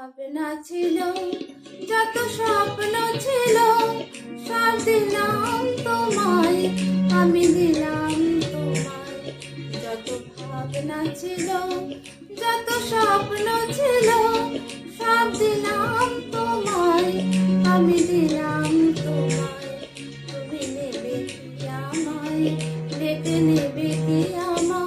ভাবনা ছিল, যত স্বপ্ন ছিল, সব দিলাম তোমায়, আমি দিলাম তোমায়। যত ভাবনা ছিল, যত স্বপ্ন ছিল, সব দিলাম তোমায়, আমি দিলাম তোমায়। তুমি নেবে কি আমায়, ডেকে নেবে কি আমায়?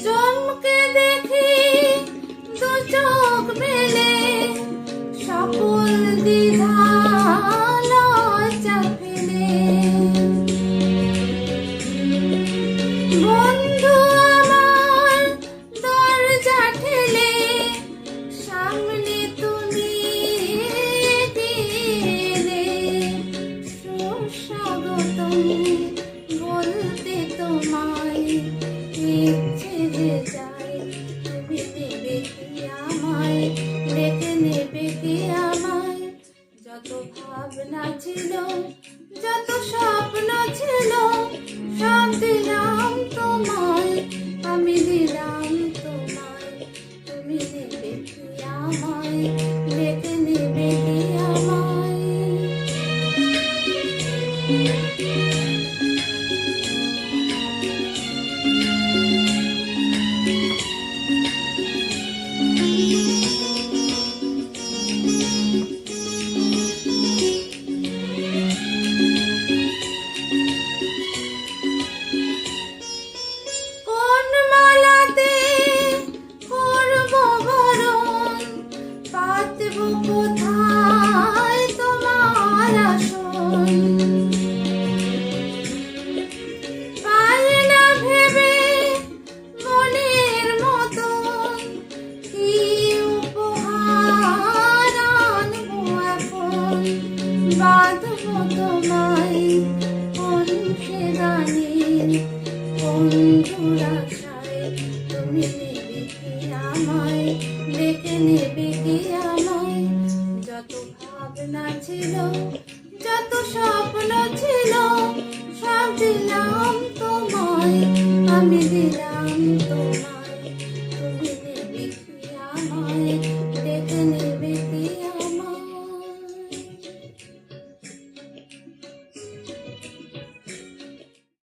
চমকে দেখি দু চোখ মেলে, সকল দ্বিধা লজ্জা ফেলে। বন্ধু আমার দরজা ঠেলে, সামনে তুমি এলে। সুস্বাগতম বলতে তোমায় ইচ্ছে যে যায়, তুমি নেবে কি আমায়, ডেকে নেবে কি আমায়? যত ভাবনা ছিল, যত স্বপ্ন ছিল, সব দিলাম তোমায়, আমি দিলাম তোমায়। তুমি নেবে কি আমায়, ডেকে নেবে কি আমায়?